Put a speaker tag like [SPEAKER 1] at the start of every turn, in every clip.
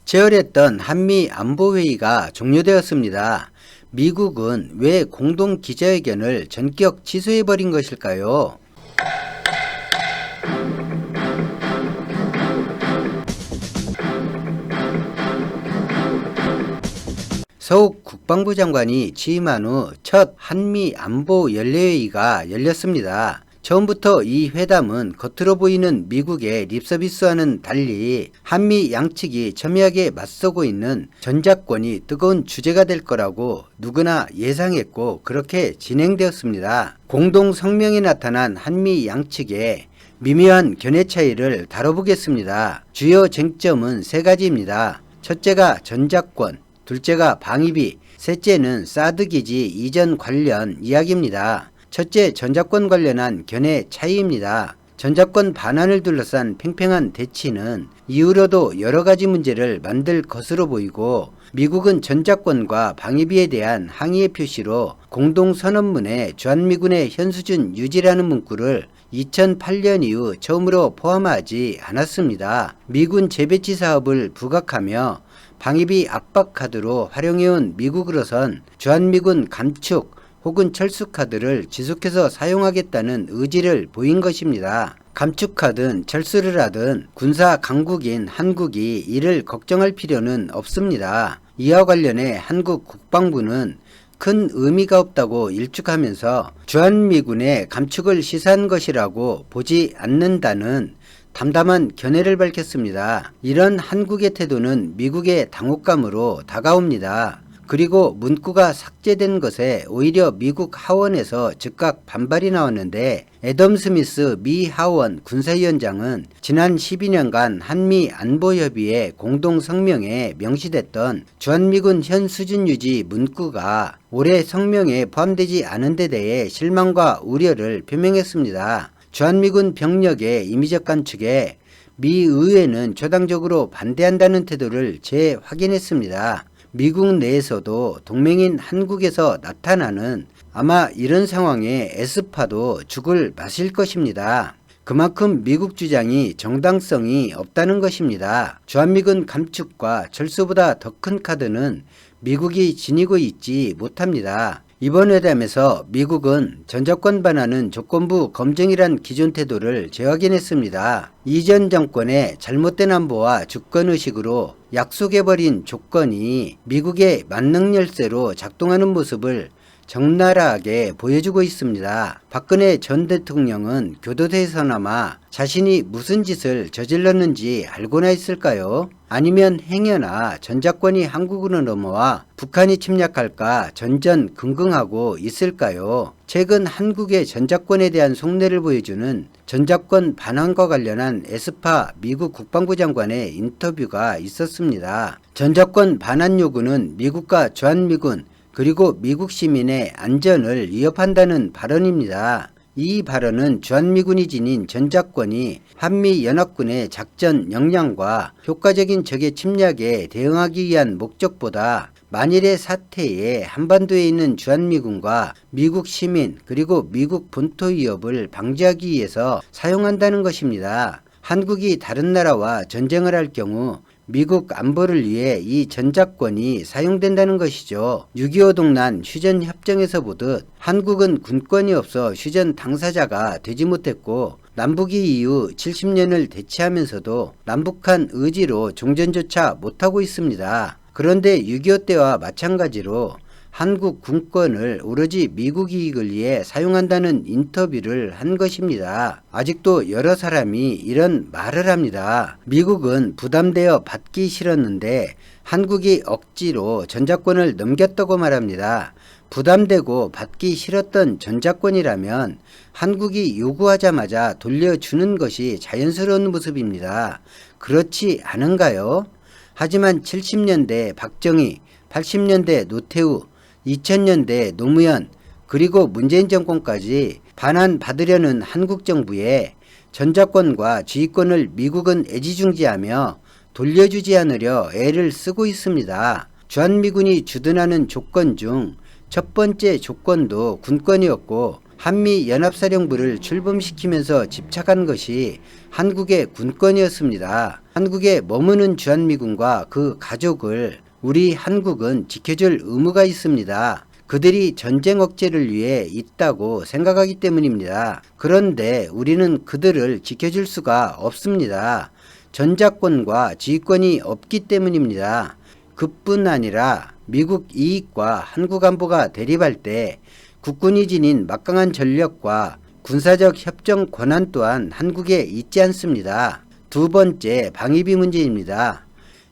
[SPEAKER 1] 치열했던 한미 안보회의가 종료되었습니다. 미국은 왜 공동 기자회견을 전격 취소해버린 것일까요? 서욱 국방부 장관이 취임한 후 첫 한미 안보 연례회의가 열렸습니다. 처음부터 이 회담은 겉으로 보이는 미국의 립서비스와는 달리 한미 양측이 첨예하게 맞서고 있는 전작권이 뜨거운 주제가 될 거라고 누구나 예상했고 그렇게 진행되었습니다. 공동 성명에 나타난 한미 양측의 미묘한 견해 차이를 다뤄보겠습니다. 주요 쟁점은 세 가지입니다. 첫째가 전작권, 둘째가 방위비, 셋째는 사드 기지 이전 관련 이야기입니다. 첫째, 전작권 관련한 견해 차이입니다. 전작권 반환을 둘러싼 팽팽한 대치는 이후로도 여러 가지 문제를 만들 것으로 보이고 미국은 전작권과 방위비에 대한 항의의 표시로 공동선언문에 주한미군의 현수준 유지라는 문구를 2008년 이후 처음으로 포함하지 않았습니다. 미군 재배치 사업을 부각하며 방위비 압박 카드로 활용해온 미국으로선 주한미군 감축 혹은 철수 카드를 지속해서 사용하겠다는 의지를 보인 것입니다. 감축하든 철수를 하든 군사 강국인 한국이 이를 걱정할 필요는 없습니다. 이와 관련해 한국 국방부는 큰 의미가 없다고 일축하면서 주한미군의 감축을 시사한 것이라고 보지 않는다는 담담한 견해를 밝혔습니다. 이런 한국의 태도는 미국의 당혹감으로 다가옵니다. 그리고 문구가 삭제된 것에 오히려 미국 하원에서 즉각 반발이 나왔는데 애덤 스미스 미 하원 군사위원장은 지난 12년간 한미 안보협의회 공동성명에 명시됐던 주한미군 현 수준 유지 문구가 올해 성명에 포함되지 않은 데 대해 실망과 우려를 표명했습니다. 주한미군 병력의 임의적 감축에 미 의회는 초당적으로 반대한다는 태도를 재확인했습니다. 미국 내에서도 동맹인 한국에서 나타나는 아마 이런 상황에 에스파도 죽을 맛일 것입니다. 그만큼 미국 주장이 정당성이 없다는 것입니다. 주한미군 감축과 철수보다 더 큰 카드는 미국이 지니고 있지 못합니다. 이번 회담에서 미국은 전작권 반환은 조건부 검증이란 기존 태도를 재확인했습니다. 이전 정권의 잘못된 안보와 주권의식으로 약속해버린 조건이 미국의 만능 열쇠로 작동하는 모습을 적나라하게 보여주고 있습니다. 박근혜 전 대통령은 교도소에서나마 자신이 무슨 짓을 저질렀는지 알고나 있을까요? 아니면 행여나 전작권이 한국으로 넘어와 북한이 침략할까 전전긍긍하고 있을까요? 최근 한국의 전작권에 대한 속내를 보여주는 전작권 반환과 관련한 에스파 미국 국방부 장관의 인터뷰가 있었습니다. 전작권 반환 요구는 미국과 주한미군 그리고 미국 시민의 안전을 위협한다는 발언입니다. 이 발언은 주한미군이 지닌 전작권이 한미연합군의 작전 역량과 효과적인 적의 침략에 대응하기 위한 목적보다 만일의 사태에 한반도에 있는 주한미군과 미국 시민 그리고 미국 본토 위협을 방지하기 위해서 사용한다는 것입니다. 한국이 다른 나라와 전쟁을 할 경우 미국 안보를 위해 이 전작권이 사용된다는 것이죠. 6.25 동란 휴전협정에서 보듯 한국은 군권이 없어 휴전 당사자가 되지 못했고 남북이 이후 70년을 대치하면서도 남북한 의지로 종전조차 못하고 있습니다. 그런데 6.25 때와 마찬가지로 한국 군권을 오로지 미국 이익을 위해 사용한다는 인터뷰를 한 것입니다. 아직도 여러 사람이 이런 말을 합니다. 미국은 부담되어 받기 싫었는데 한국이 억지로 전작권을 넘겼다고 말합니다. 부담되고 받기 싫었던 전작권이라면 한국이 요구하자마자 돌려주는 것이 자연스러운 모습입니다. 그렇지 않은가요? 하지만 70년대 박정희, 80년대 노태우, 2000년대 노무현 그리고 문재인 정권까지 반환받으려는 한국 정부의 전작권과 지휘권을 미국은 애지중지하며 돌려주지 않으려 애를 쓰고 있습니다. 주한미군이 주둔하는 조건 중 첫 번째 조건도 군권이었고 한미연합사령부를 출범시키면서 집착한 것이 한국의 군권이었습니다. 한국에 머무는 주한미군과 그 가족을 우리 한국은 지켜줄 의무가 있습니다. 그들이 전쟁 억제를 위해 있다고 생각하기 때문입니다. 그런데 우리는 그들을 지켜줄 수가 없습니다. 전작권과 지휘권이 없기 때문입니다. 그뿐 아니라 미국 이익과 한국 안보가 대립할 때 국군이 지닌 막강한 전력과 군사적 협정 권한 또한 한국에 있지 않습니다. 두 번째, 방위비 문제입니다.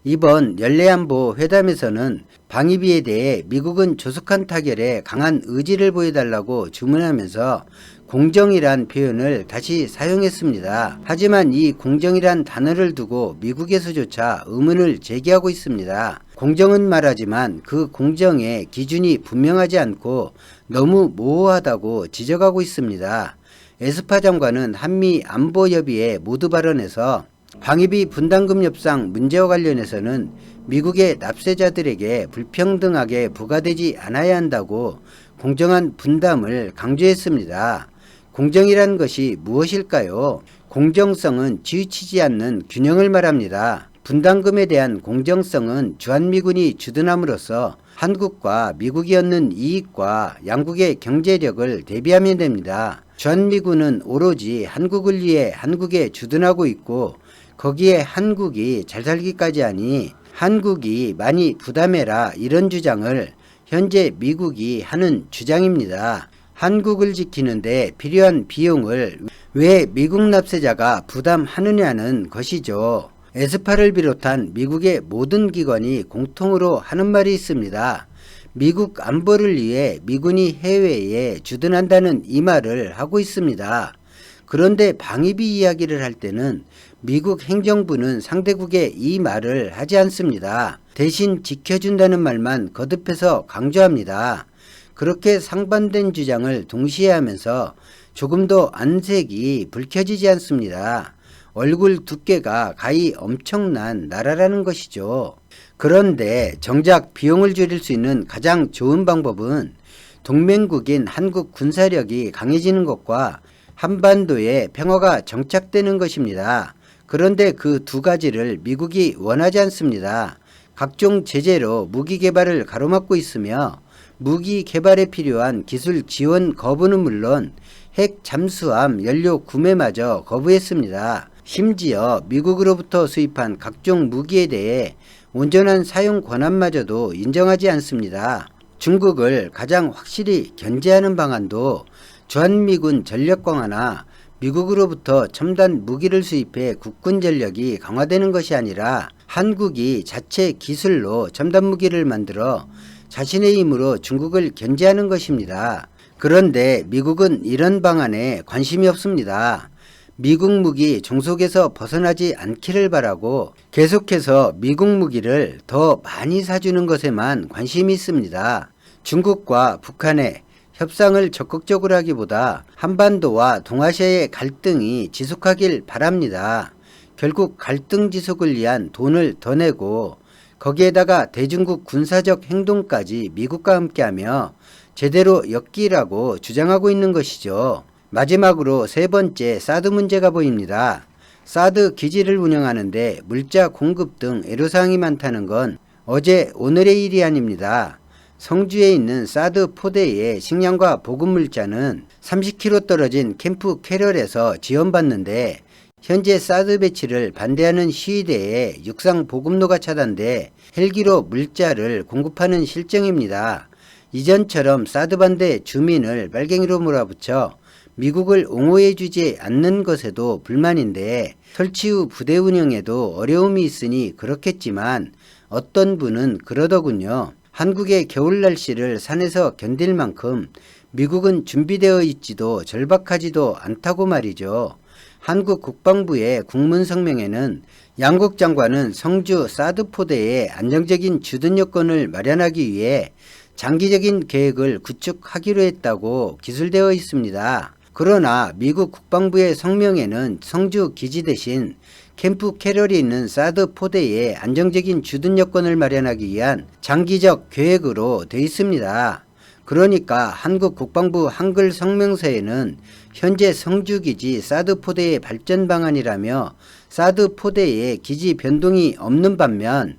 [SPEAKER 1] 이번 연례안보 회담에서는 방위비에 대해 미국은 조속한 타결에 강한 의지를 보여달라고 주문하면서 공정이란 표현을 다시 사용했습니다. 하지만 이 공정이란 단어를 두고 미국에서조차 의문을 제기하고 있습니다. 공정은 말하지만 그 공정의 기준이 분명하지 않고 너무 모호하다고 지적하고 있습니다. 에스파 장관은 한미 안보협의회 모두 발언에서 방위비 분담금 협상 문제와 관련해서는 미국의 납세자들에게 불평등하게 부과되지 않아야 한다고 공정한 분담을 강조했습니다. 공정이란 것이 무엇일까요? 공정성은 지우치지 않는 균형을 말합니다. 분담금에 대한 공정성은 주한미군이 주둔함으로써 한국과 미국이 얻는 이익과 양국의 경제력을 대비하면 됩니다. 주한미군은 오로지 한국을 위해 한국에 주둔하고 있고 거기에 한국이 잘 살기까지 하니 한국이 많이 부담해라, 이런 주장을 현재 미국이 하는 주장입니다. 한국을 지키는데 필요한 비용을 왜 미국 납세자가 부담하느냐는 것이죠. 에스파를 비롯한 미국의 모든 기관이 공통으로 하는 말이 있습니다. 미국 안보를 위해 미군이 해외에 주둔한다는 이 말을 하고 있습니다. 그런데 방위비 이야기를 할 때는 미국 행정부는 상대국에 이 말을 하지 않습니다. 대신 지켜준다는 말만 거듭해서 강조합니다. 그렇게 상반된 주장을 동시에 하면서 조금도 안색이 붉혀지지 않습니다. 얼굴 두께가 가히 엄청난 나라라는 것이죠. 그런데 정작 비용을 줄일 수 있는 가장 좋은 방법은 동맹국인 한국 군사력이 강해지는 것과 한반도에 평화가 정착되는 것입니다. 그런데 그 두 가지를 미국이 원하지 않습니다. 각종 제재로 무기 개발을 가로막고 있으며 무기 개발에 필요한 기술 지원 거부는 물론 핵 잠수함 연료 구매마저 거부했습니다. 심지어 미국으로부터 수입한 각종 무기에 대해 온전한 사용 권한마저도 인정하지 않습니다. 중국을 가장 확실히 견제하는 방안도 주한미군 전력 강화나 미국으로부터 첨단 무기를 수입해 국군 전력이 강화되는 것이 아니라 한국이 자체 기술로 첨단 무기를 만들어 자신의 힘으로 중국을 견제하는 것입니다. 그런데 미국은 이런 방안에 관심이 없습니다. 미국 무기 종속에서 벗어나지 않기를 바라고 계속해서 미국 무기를 더 많이 사주는 것에만 관심이 있습니다. 중국과 북한의 협상을 적극적으로 하기보다 한반도와 동아시아의 갈등이 지속하길 바랍니다. 결국 갈등 지속을 위한 돈을 더 내고 거기에다가 대중국 군사적 행동까지 미국과 함께하며 제대로 엮기라고 주장하고 있는 것이죠. 마지막으로 세 번째, 사드 문제가 보입니다. 사드 기지를 운영하는데 물자 공급 등 애로사항이 많다는 건 어제 오늘의 일이 아닙니다. 성주에 있는 사드 포대의 식량과 보급 물자는 30km 떨어진 캠프 캐럴에서 지원받는데 현재 사드 배치를 반대하는 시위대에 육상 보급로가 차단돼 헬기로 물자를 공급하는 실정입니다. 이전처럼 사드 반대 주민을 빨갱이로 몰아붙여 미국을 옹호해주지 않는 것에도 불만인데 설치 후 부대 운영에도 어려움이 있으니 그렇겠지만 어떤 분은 그러더군요. 한국의 겨울 날씨를 산에서 견딜 만큼 미국은 준비되어 있지도 절박하지도 않다고 말이죠. 한국 국방부의 국문 성명에는 양국 장관은 성주 사드 포대의 안정적인 주둔 여건을 마련하기 위해 장기적인 계획을 구축하기로 했다고 기술되어 있습니다. 그러나 미국 국방부의 성명에는 성주 기지 대신 캠프 캐럴이 있는 사드 포대의 안정적인 주둔 여건을 마련하기 위한 장기적 계획으로 되어 있습니다. 그러니까 한국 국방부 한글 성명서에는 현재 성주기지 사드 포대의 발전 방안이라며 사드 포대의 기지 변동이 없는 반면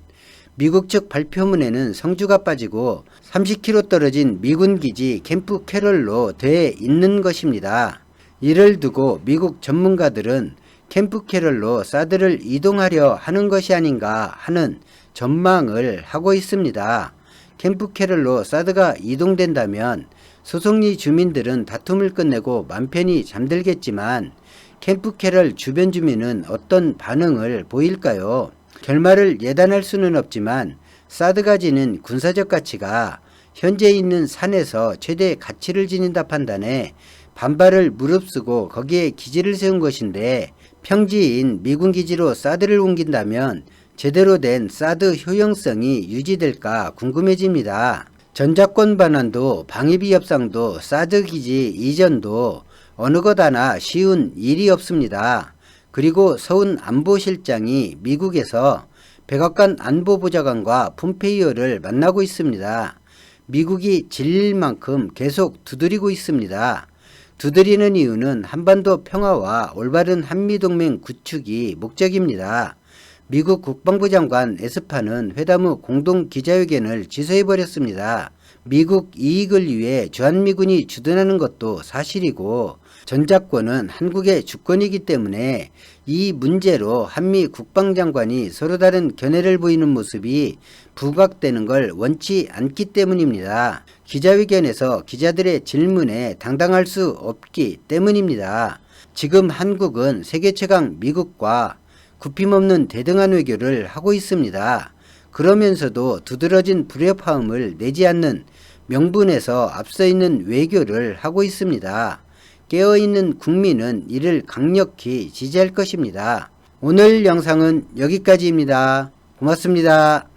[SPEAKER 1] 미국 측 발표문에는 성주가 빠지고 30km 떨어진 미군 기지 캠프 캐럴로 돼 있는 것입니다. 이를 두고 미국 전문가들은 캠프 캐럴로 사드를 이동하려 하는 것이 아닌가 하는 전망을 하고 있습니다. 캠프 캐럴로 사드가 이동된다면 소송리 주민들은 다툼을 끝내고 맘 편히 잠들겠지만 캠프 캐럴 주변 주민은 어떤 반응을 보일까요? 결말을 예단할 수는 없지만 사드가 지닌 군사적 가치가 현재 있는 산에서 최대 가치를 지닌다 판단해 반발을 무릅쓰고 거기에 기지를 세운 것인데 평지인 미군 기지로 사드를 옮긴다면 제대로 된 사드 효용성이 유지될까 궁금해집니다. 전작권 반환도 방위비 협상도 사드 기지 이전도 어느 것 하나 쉬운 일이 없습니다. 그리고 서훈 안보실장이 미국에서 백악관 안보보좌관과 폼페이오를 만나고 있습니다. 미국이 질릴 만큼 계속 두드리고 있습니다. 두드리는 이유는 한반도 평화와 올바른 한미동맹 구축이 목적입니다. 미국 국방부 장관 에스파는 회담 후 공동 기자회견을 취소해버렸습니다. 미국 이익을 위해 주한미군이 주둔하는 것도 사실이고 전작권은 한국의 주권이기 때문에 이 문제로 한미 국방장관이 서로 다른 견해를 보이는 모습이 부각되는 걸 원치 않기 때문입니다. 기자회견에서 기자들의 질문에 당당할 수 없기 때문입니다. 지금 한국은 세계 최강 미국과 굽힘없는 대등한 외교를 하고 있습니다. 그러면서도 두드러진 불협화음을 내지 않는 명분에서 앞서 있는 외교를 하고 있습니다. 깨어있는 국민은 이를 강력히 지지할 것입니다. 오늘 영상은 여기까지입니다. 고맙습니다.